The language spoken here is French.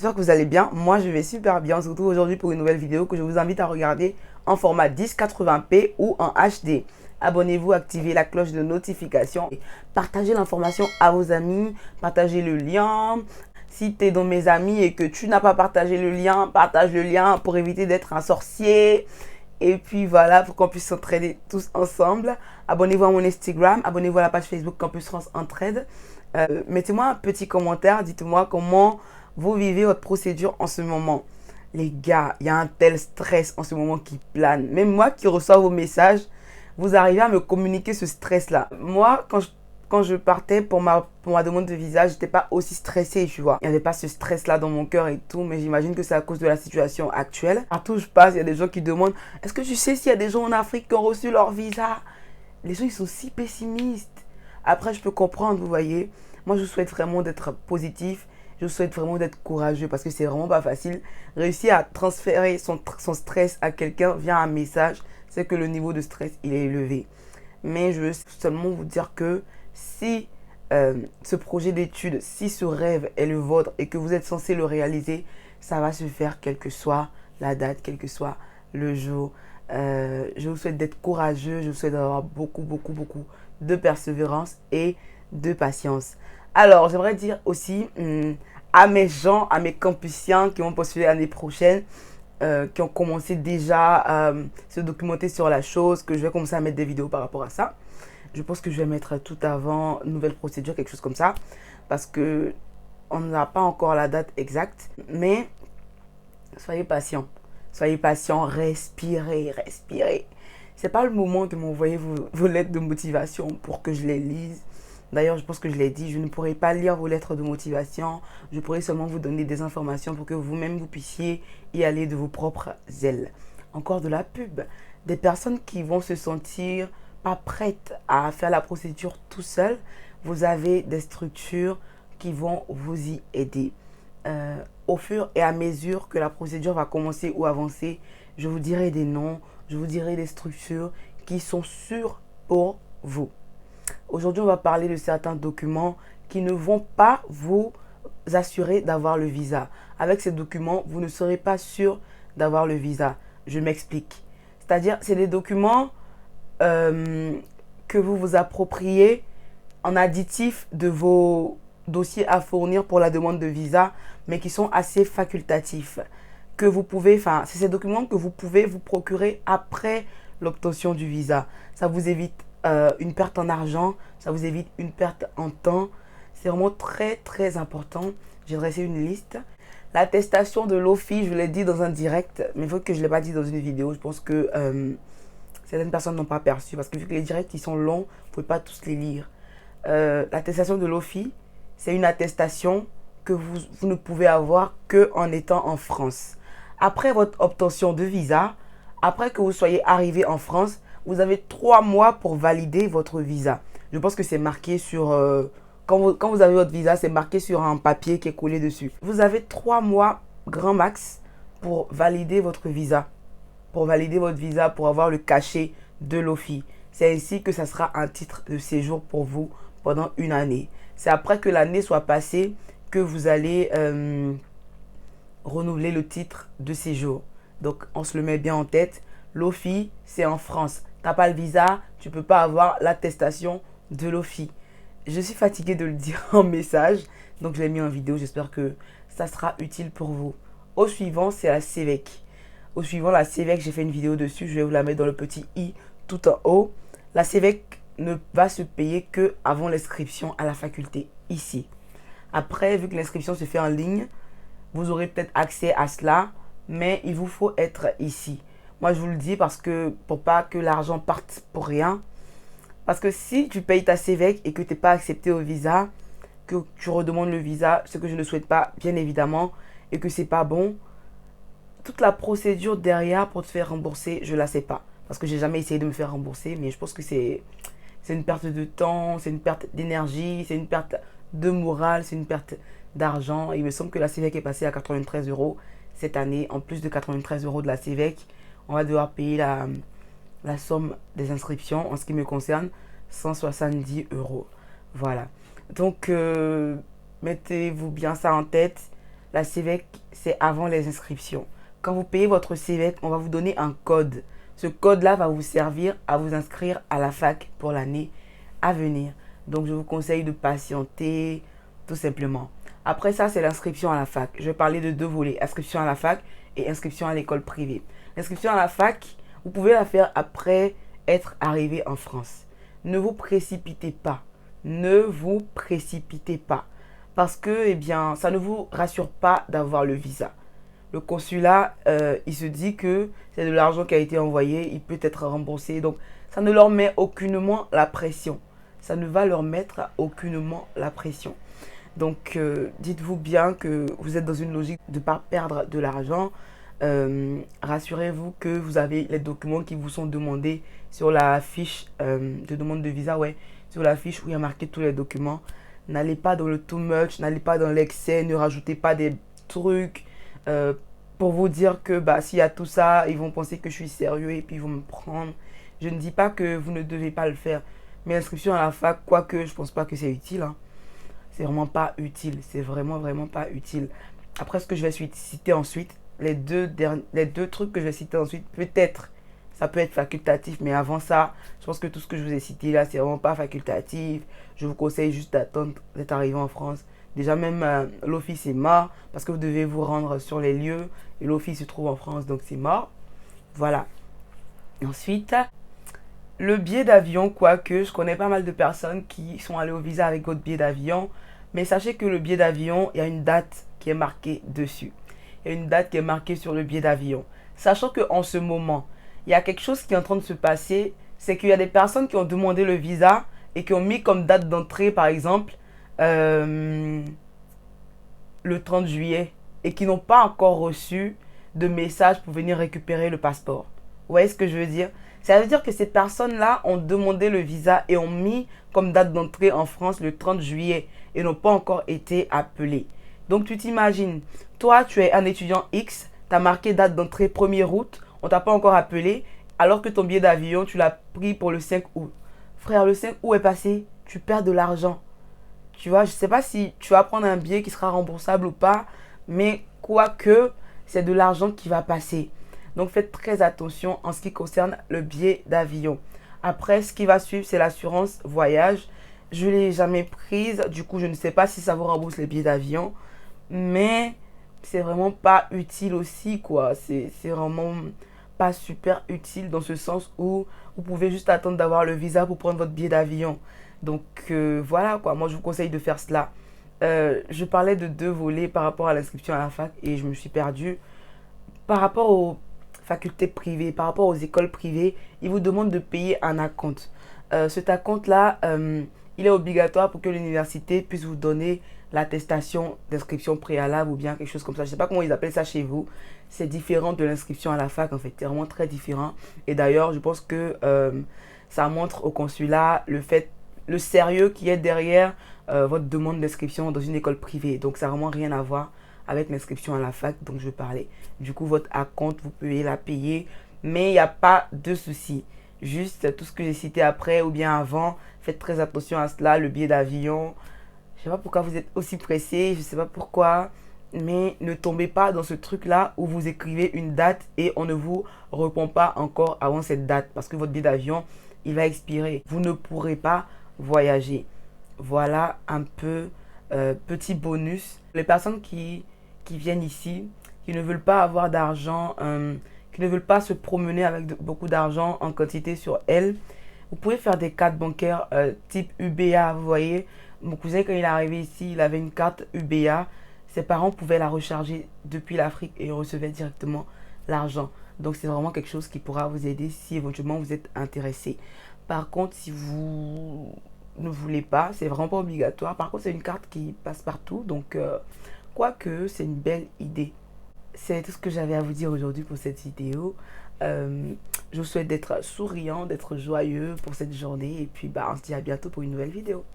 j'espère que vous allez bien. Moi, je vais super bien, surtout aujourd'hui pour une nouvelle vidéo que je vous invite à regarder en format 1080p ou en HD. Abonnez-vous, activez la cloche de notification. Partagez l'information à vos amis, partagez le lien. Si tu es dans mes amis et que tu n'as pas partagé le lien, partage le lien pour éviter d'être un sorcier. Et puis voilà, pour qu'on puisse s'entraider tous ensemble. Abonnez-vous à mon Instagram, abonnez-vous à la page Facebook Campus France Entraide. Mettez-moi un petit commentaire, dites-moi comment vous vivez votre procédure en ce moment. Les gars, il y a un tel stress en ce moment qui plane. Même moi qui reçois vos messages, vous arrivez à me communiquer ce stress-là. Moi, quand je partais pour ma demande de visa, j'étais pas aussi stressée, tu vois. Il n'y avait pas ce stress-là dans mon cœur et tout, mais j'imagine que c'est à cause de la situation actuelle. Partout où je passe, il y a des gens qui demandent « Est-ce que tu sais s'il y a des gens en Afrique qui ont reçu leur visa ?» Les gens, ils sont si pessimistes. Après, je peux comprendre, vous voyez. Moi, je vous souhaite vraiment d'être positif. Je vous souhaite vraiment d'être courageux parce que c'est vraiment pas facile. Réussir à transférer son stress à quelqu'un via un message, c'est que le niveau de stress, il est élevé. Mais je veux seulement vous dire que si ce projet d'étude, si ce rêve est le vôtre et que vous êtes censé le réaliser, ça va se faire quelle que soit la date, quel que soit le jour. Je vous souhaite d'être courageux, je vous souhaite d'avoir beaucoup de persévérance et de patience. Alors, j'aimerais dire aussi à mes gens, à mes campusiens qui vont postuler l'année prochaine, qui ont commencé déjà à se documenter sur la chose, que je vais commencer à mettre des vidéos par rapport à ça. Je pense que je vais mettre tout avant, nouvelle procédure, quelque chose comme ça, parce que on n'a pas encore la date exacte, mais soyez patients. Soyez patients, respirez. C'est pas le moment de m'envoyer vos lettres de motivation pour que je les lise. D'ailleurs, je pense que je l'ai dit, je ne pourrai pas lire vos lettres de motivation. Je pourrai seulement vous donner des informations pour que vous-même vous puissiez y aller de vos propres ailes. Encore de la pub. Des personnes qui vont se sentir pas prêtes à faire la procédure tout seul. Vous avez des structures qui vont vous y aider. Au fur et à mesure que la procédure va commencer ou avancer, je vous dirai des noms, je vous dirai des structures qui sont sûres pour vous. Aujourd'hui, on va parler de certains documents qui ne vont pas vous assurer d'avoir le visa. Avec ces documents, vous ne serez pas sûr d'avoir le visa. Je m'explique. C'est-à-dire, c'est des documents que vous vous appropriez en additif de vos dossiers à fournir pour la demande de visa, mais qui sont assez facultatifs. Que vous pouvez, c'est ces documents que vous pouvez vous procurer après l'obtention du visa. Ça vous évite une perte en argent, ça vous évite une perte en temps. C'est vraiment très important. J'ai dressé une liste. L'attestation de l'OFI, je l'ai dit dans un direct, mais il faut que je ne l'ai pas dit dans une vidéo. Je pense que certaines personnes n'ont pas perçu, parce que vu que les directs ils sont longs, vous ne pouvez pas tous les lire. L'attestation de l'OFI, c'est une attestation que vous ne pouvez avoir qu'en étant en France. Après votre obtention de visa, après que vous soyez arrivé en France, vous avez 3 mois pour valider votre visa. Je pense que c'est marqué sur... quand vous avez votre visa, c'est marqué sur un papier qui est collé dessus. Vous avez 3 mois grand max pour valider votre visa. Pour valider votre visa, pour avoir le cachet de l'OFI. C'est ainsi que ça sera un titre de séjour pour vous pendant une année. C'est après que l'année soit passée que vous allez renouveler le titre de séjour. Donc, on se le met bien en tête. L'OFI, c'est en France. Tu n'as pas le visa, tu ne peux pas avoir l'attestation de l'OFI. Je suis fatiguée de le dire en message, donc je l'ai mis en vidéo. J'espère que ça sera utile pour vous. Au suivant, c'est la CEVEC. Au suivant, la CEVEC, j'ai fait une vidéo dessus. Je vais vous la mettre dans le petit i tout en haut. La CEVEC ne va se payer que avant l'inscription à la faculté ici. Après, vu que l'inscription se fait en ligne, vous aurez peut-être accès à cela, mais il vous faut être ici. Moi, je vous le dis parce que pour pas que l'argent parte pour rien. Parce que si tu payes ta CEVEC et que tu n'es pas accepté au visa, que tu redemandes le visa, ce que je ne souhaite pas, bien évidemment, et que c'est pas bon, toute la procédure derrière pour te faire rembourser, je la sais pas. Parce que j'ai jamais essayé de me faire rembourser, mais je pense que c'est une perte de temps, c'est une perte d'énergie, c'est une perte de morale, c'est une perte d'argent. Il me semble que la CEVEC est passée à 93 € cette année. En plus de 93 € de la CEVEC, on va devoir payer la somme des inscriptions. En ce qui me concerne, 170 €. Voilà. Donc, mettez-vous bien ça en tête. la CVEC, c'est avant les inscriptions. Quand vous payez votre CVEC, on va vous donner un code. Ce code-là va vous servir à vous inscrire à la fac pour l'année à venir. Donc, je vous conseille de patienter, tout simplement. Après ça, c'est l'inscription à la fac. Je vais parler de deux volets, inscription à la fac et inscription à l'école privée. L'inscription à la fac, vous pouvez la faire après être arrivé en France. Ne vous précipitez pas. Ne vous précipitez pas. Parce que, eh bien, ça ne vous rassure pas d'avoir le visa. Le consulat, il se dit que c'est de l'argent qui a été envoyé, il peut être remboursé. Donc, ça ne leur met aucunement la pression. Ça ne va leur mettre aucunement la pression. Donc, dites-vous bien que vous êtes dans une logique de ne pas perdre de l'argent. Rassurez-vous que vous avez les documents qui vous sont demandés sur la fiche de demande de visa. Ouais, sur la fiche où il y a marqué tous les documents. N'allez pas dans le too much, n'allez pas dans l'excès, ne rajoutez pas des trucs pour vous dire que s'il y a tout ça, ils vont penser que je suis sérieux et puis ils vont me prendre. Je ne dis pas que vous ne devez pas le faire. Mais l'inscription à la fac, quoique je pense pas que c'est utile. Hein. C'est vraiment pas utile. C'est vraiment pas utile. Après, ce que je vais citer ensuite, les deux trucs que je vais citer ensuite, peut-être, ça peut être facultatif. Mais avant ça, je pense que tout ce que je vous ai cité là, c'est vraiment pas facultatif. Je vous conseille juste d'attendre d'être arrivé en France. Déjà, même l'office est mort parce que vous devez vous rendre sur les lieux. Et l'office se trouve en France, donc c'est mort. Voilà. Ensuite, le billet d'avion, quoique je connais pas mal de personnes qui sont allées au visa avec votre billet d'avion. Mais sachez que le billet d'avion, il y a une date qui est marquée dessus. Il y a une date qui est marquée sur le billet d'avion. Sachant qu'en ce moment, il y a quelque chose qui est en train de se passer. C'est qu'il y a des personnes qui ont demandé le visa et qui ont mis comme date d'entrée, par exemple, le 30 juillet. Et qui n'ont pas encore reçu de message pour venir récupérer le passeport. Vous voyez ce que je veux dire? Ça veut dire que ces personnes-là ont demandé le visa et ont mis comme date d'entrée en France le 30 juillet et n'ont pas encore été appelés. Donc tu t'imagines, toi tu es un étudiant X, tu as marqué date d'entrée 1er août, on t'a pas encore appelé, alors que ton billet d'avion tu l'as pris pour le 5 août. Frère, le 5 août est passé, tu perds de l'argent. Tu vois, je sais pas si tu vas prendre un billet qui sera remboursable ou pas, mais quoique, c'est de l'argent qui va passer. Donc, faites très attention en ce qui concerne le billet d'avion. Après, ce qui va suivre, c'est l'assurance voyage. Je ne l'ai jamais prise. Du coup, je ne sais pas si ça vous rembourse les billets d'avion. Mais c'est vraiment pas utile aussi, quoi. C'est vraiment pas super utile dans ce sens où vous pouvez juste attendre d'avoir le visa pour prendre votre billet d'avion. Donc, voilà, quoi. Moi, je vous conseille de faire cela. Je parlais de deux volets par rapport à l'inscription à la fac et je me suis perdue. Par rapport aux facultés privées, par rapport aux écoles privées, ils vous demandent de payer un acompte. Cet acompte-là, il est obligatoire pour que l'université puisse vous donner l'attestation d'inscription préalable ou bien quelque chose comme ça. Je ne sais pas comment ils appellent ça chez vous. C'est différent de l'inscription à la fac, en fait. C'est vraiment très différent. Et d'ailleurs, je pense que ça montre au consulat le sérieux qui est derrière votre demande d'inscription dans une école privée. Donc, ça n'a vraiment rien à voir avec l'inscription à la fac dont je parlais. Du coup, votre acompte, vous pouvez la payer, mais il n'y a pas de souci. Juste tout ce que j'ai cité après ou bien avant, faites très attention à cela, le billet d'avion. Je ne sais pas pourquoi vous êtes aussi pressé, je ne sais pas pourquoi, mais ne tombez pas dans ce truc-là où vous écrivez une date et on ne vous répond pas encore avant cette date parce que votre billet d'avion, il va expirer. Vous ne pourrez pas voyager. Voilà un peu petit bonus. Les personnes qui viennent ici, qui ne veulent pas avoir d'argent, qui ne veulent pas se promener avec beaucoup d'argent en quantité sur elles, vous pouvez faire des cartes bancaires type UBA. Vous voyez, mon cousin, quand il est arrivé ici, il avait une carte UBA. Ses parents pouvaient la recharger depuis l'Afrique et recevaient directement l'argent. Donc, c'est vraiment quelque chose qui pourra vous aider si éventuellement vous êtes intéressé. Par contre, si vous ne voulez pas, c'est vraiment pas obligatoire. Par contre, c'est une carte qui passe partout. Donc, quoique, c'est une belle idée. C'est tout ce que j'avais à vous dire aujourd'hui pour cette vidéo. Je vous souhaite d'être souriant, d'être joyeux pour cette journée. Et puis, on se dit à bientôt pour une nouvelle vidéo.